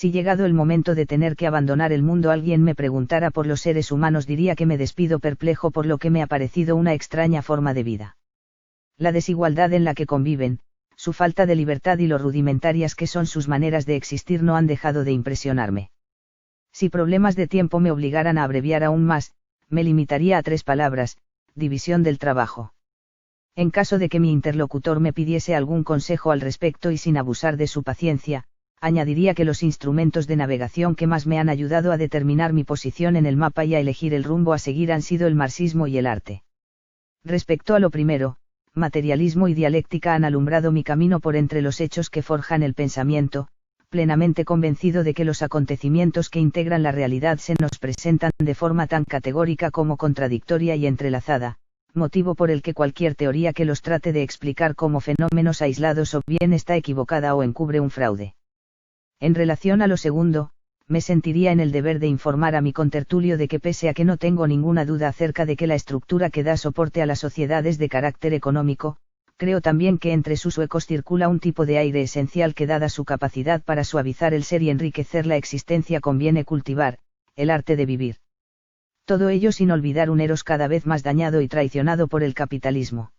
Si llegado el momento de tener que abandonar el mundo alguien me preguntara por los seres humanos diría que me despido perplejo por lo que me ha parecido una extraña forma de vida. La desigualdad en la que conviven, su falta de libertad y lo rudimentarias que son sus maneras de existir no han dejado de impresionarme. Si problemas de tiempo me obligaran a abreviar aún más, me limitaría a 3 palabras: división del trabajo. En caso de que mi interlocutor me pidiese algún consejo al respecto y sin abusar de su paciencia, añadiría que los instrumentos de navegación que más me han ayudado a determinar mi posición en el mapa y a elegir el rumbo a seguir han sido el marxismo y el arte. Respecto a lo primero, materialismo y dialéctica han alumbrado mi camino por entre los hechos que forjan el pensamiento, plenamente convencido de que los acontecimientos que integran la realidad se nos presentan de forma tan categórica como contradictoria y entrelazada, motivo por el que cualquier teoría que los trate de explicar como fenómenos aislados o bien está equivocada o encubre un fraude. En relación a lo segundo, me sentiría en el deber de informar a mi contertulio de que pese a que no tengo ninguna duda acerca de que la estructura que da soporte a la sociedad es de carácter económico, creo también que entre sus huecos circula un tipo de aire esencial que dada su capacidad para suavizar el ser y enriquecer la existencia conviene cultivar, el arte de vivir. Todo ello sin olvidar un eros cada vez más dañado y traicionado por el capitalismo.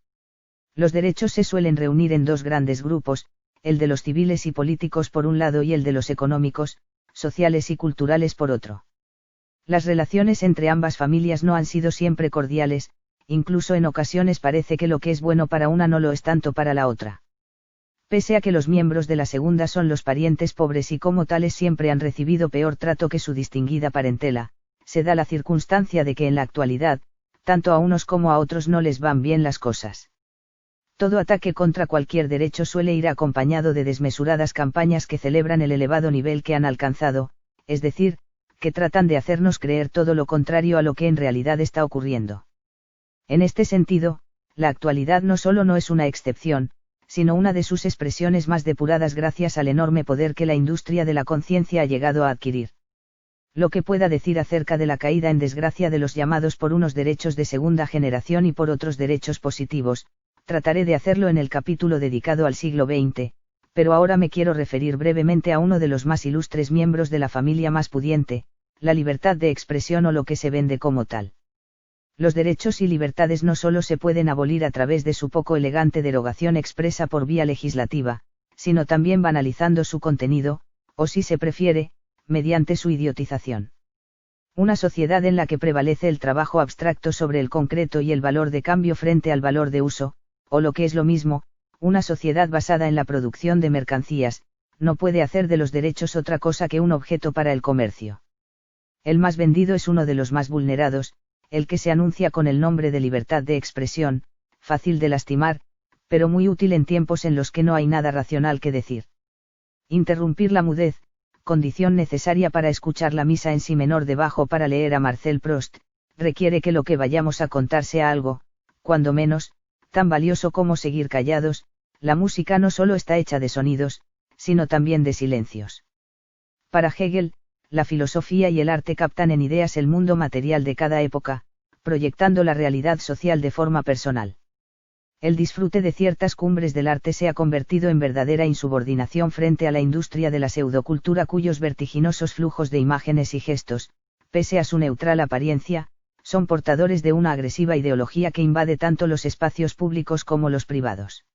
Los derechos se suelen reunir en 2 grandes grupos, el de los civiles y políticos por un lado y el de los económicos, sociales y culturales por otro. Las relaciones entre ambas familias no han sido siempre cordiales, incluso en ocasiones parece que lo que es bueno para una no lo es tanto para la otra. Pese a que los miembros de la segunda son los parientes pobres y como tales siempre han recibido peor trato que su distinguida parentela, se da la circunstancia de que en la actualidad, tanto a unos como a otros no les van bien las cosas. Todo ataque contra cualquier derecho suele ir acompañado de desmesuradas campañas que celebran el elevado nivel que han alcanzado, es decir, que tratan de hacernos creer todo lo contrario a lo que en realidad está ocurriendo. En este sentido, la actualidad no solo no es una excepción, sino una de sus expresiones más depuradas gracias al enorme poder que la industria de la conciencia ha llegado a adquirir. Lo que pueda decir acerca de la caída en desgracia de los llamados por unos derechos de segunda generación y por otros derechos positivos, trataré de hacerlo en el capítulo dedicado al siglo XX, pero ahora me quiero referir brevemente a uno de los más ilustres miembros de la familia más pudiente, la libertad de expresión o lo que se vende como tal. Los derechos y libertades no solo se pueden abolir a través de su poco elegante derogación expresa por vía legislativa, sino también banalizando su contenido, o si se prefiere, mediante su idiotización. Una sociedad en la que prevalece el trabajo abstracto sobre el concreto y el valor de cambio frente al valor de uso, o lo que es lo mismo, una sociedad basada en la producción de mercancías, no puede hacer de los derechos otra cosa que un objeto para el comercio. El más vendido es uno de los más vulnerados, el que se anuncia con el nombre de libertad de expresión, fácil de lastimar, pero muy útil en tiempos en los que no hay nada racional que decir. Interrumpir la mudez, condición necesaria para escuchar la misa en si menor de bajo para leer a Marcel Proust, requiere que lo que vayamos a contar sea algo, cuando menos, tan valioso como seguir callados. La música no solo está hecha de sonidos, sino también de silencios. Para Hegel, la filosofía y el arte captan en ideas el mundo material de cada época, proyectando la realidad social de forma personal. El disfrute de ciertas cumbres del arte se ha convertido en verdadera insubordinación frente a la industria de la pseudocultura cuyos vertiginosos flujos de imágenes y gestos, pese a su neutral apariencia, son portadores de una agresiva ideología que invade tanto los espacios públicos como los privados.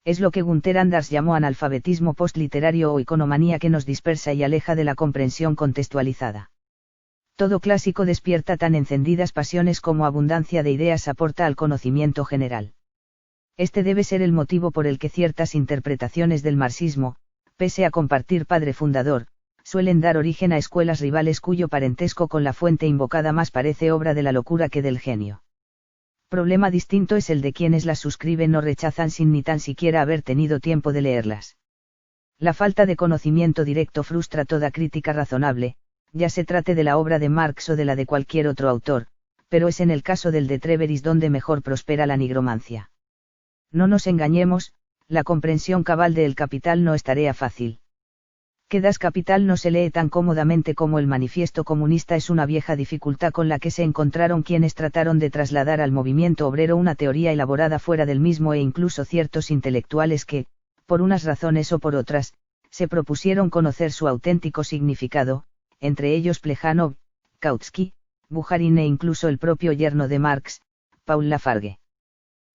Es lo que Gunther Anders llamó analfabetismo postliterario o iconomanía que nos dispersa y aleja de la comprensión contextualizada. Todo clásico despierta tan encendidas pasiones como abundancia de ideas aporta al conocimiento general. Este debe ser el motivo por el que ciertas interpretaciones del marxismo, pese a compartir padre fundador, suelen dar origen a escuelas rivales cuyo parentesco con la fuente invocada más parece obra de la locura que del genio. Problema distinto es el de quienes las suscriben o rechazan sin ni tan siquiera haber tenido tiempo de leerlas. La falta de conocimiento directo frustra toda crítica razonable, ya se trate de la obra de Marx o de la de cualquier otro autor, pero es en el caso del de Treveris donde mejor prospera la nigromancia. No nos engañemos, la comprensión cabal de El Capital no es tarea fácil. Que Das Kapital no se lee tan cómodamente como el Manifiesto Comunista es una vieja dificultad con la que se encontraron quienes trataron de trasladar al movimiento obrero una teoría elaborada fuera del mismo e incluso ciertos intelectuales que, por unas razones o por otras, se propusieron conocer su auténtico significado, entre ellos Plejánov, Kautsky, Bukharin e incluso el propio yerno de Marx, Paul Lafargue.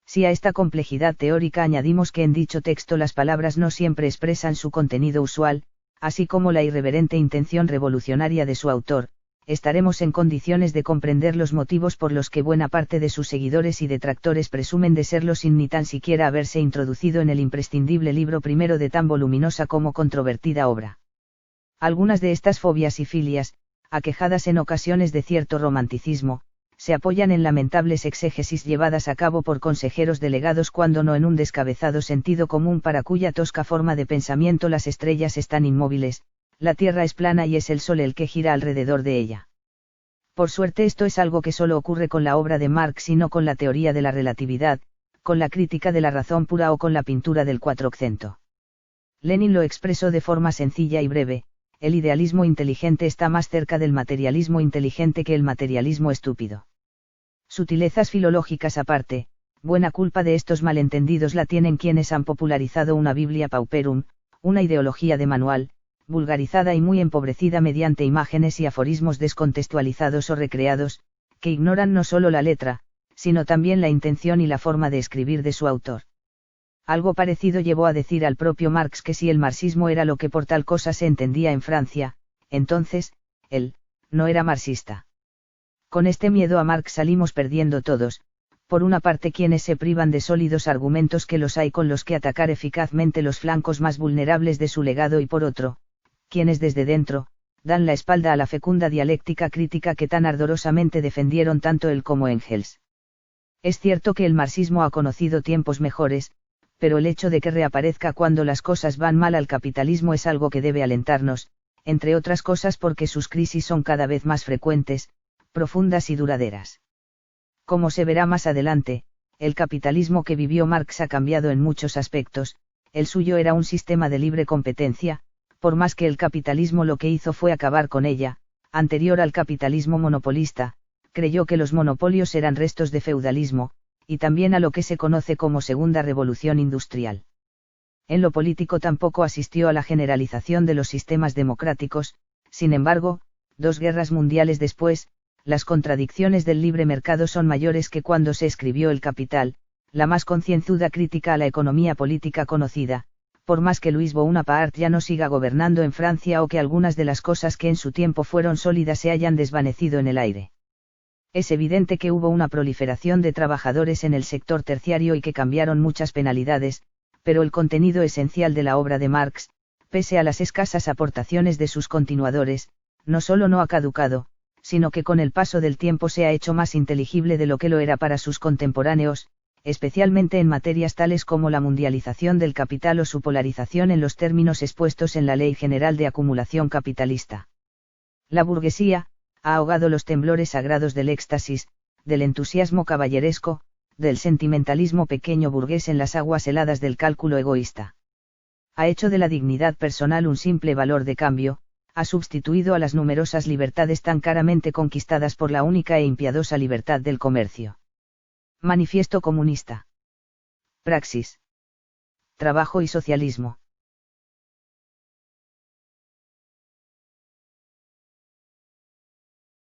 Si a esta complejidad teórica añadimos que en dicho texto las palabras no siempre expresan su contenido usual, así como la irreverente intención revolucionaria de su autor, estaremos en condiciones de comprender los motivos por los que buena parte de sus seguidores y detractores presumen de serlo sin ni tan siquiera haberse introducido en el imprescindible libro primero de tan voluminosa como controvertida obra. Algunas de estas fobias y filias, aquejadas en ocasiones de cierto romanticismo, se apoyan en lamentables exégesis llevadas a cabo por consejeros delegados cuando no en un descabezado sentido común para cuya tosca forma de pensamiento las estrellas están inmóviles, la Tierra es plana y es el Sol el que gira alrededor de ella. Por suerte esto es algo que solo ocurre con la obra de Marx y no con la teoría de la relatividad, con la crítica de la razón pura o con la pintura del Quattrocento. Lenin lo expresó de forma sencilla y breve: el idealismo inteligente está más cerca del materialismo inteligente que el materialismo estúpido. Sutilezas filológicas aparte, buena culpa de estos malentendidos la tienen quienes han popularizado una Biblia pauperum, una ideología de manual, vulgarizada y muy empobrecida mediante imágenes y aforismos descontextualizados o recreados, que ignoran no solo la letra, sino también la intención y la forma de escribir de su autor. Algo parecido llevó a decir al propio Marx que si el marxismo era lo que por tal cosa se entendía en Francia, entonces, él, no era marxista. Con este miedo a Marx salimos perdiendo todos, por una parte quienes se privan de sólidos argumentos que los hay con los que atacar eficazmente los flancos más vulnerables de su legado y por otro, quienes desde dentro, dan la espalda a la fecunda dialéctica crítica que tan ardorosamente defendieron tanto él como Engels. Es cierto que el marxismo ha conocido tiempos mejores, pero el hecho de que reaparezca cuando las cosas van mal al capitalismo es algo que debe alentarnos, entre otras cosas porque sus crisis son cada vez más frecuentes, profundas y duraderas. Como se verá más adelante, el capitalismo que vivió Marx ha cambiado en muchos aspectos. El suyo era un sistema de libre competencia, por más que el capitalismo lo que hizo fue acabar con ella. Anterior al capitalismo monopolista, creyó que los monopolios eran restos de feudalismo, y también a lo que se conoce como Segunda Revolución Industrial. En lo político tampoco asistió a la generalización de los sistemas democráticos. Sin embargo, 2 guerras mundiales después, las contradicciones del libre mercado son mayores que cuando se escribió El Capital, la más concienzuda crítica a la economía política conocida, por más que Luis Bonaparte ya no siga gobernando en Francia o que algunas de las cosas que en su tiempo fueron sólidas se hayan desvanecido en el aire. Es evidente que hubo una proliferación de trabajadores en el sector terciario y que cambiaron muchas penalidades, pero el contenido esencial de la obra de Marx, pese a las escasas aportaciones de sus continuadores, no solo no ha caducado, sino que con el paso del tiempo se ha hecho más inteligible de lo que lo era para sus contemporáneos, especialmente en materias tales como la mundialización del capital o su polarización en los términos expuestos en la Ley General de Acumulación Capitalista. La burguesía ha ahogado los temblores sagrados del éxtasis, del entusiasmo caballeresco, del sentimentalismo pequeño burgués en las aguas heladas del cálculo egoísta. Ha hecho de la dignidad personal un simple valor de cambio, ha sustituido a las numerosas libertades tan caramente conquistadas por la única e impiadosa libertad del comercio. Manifiesto comunista. Praxis. Trabajo y socialismo.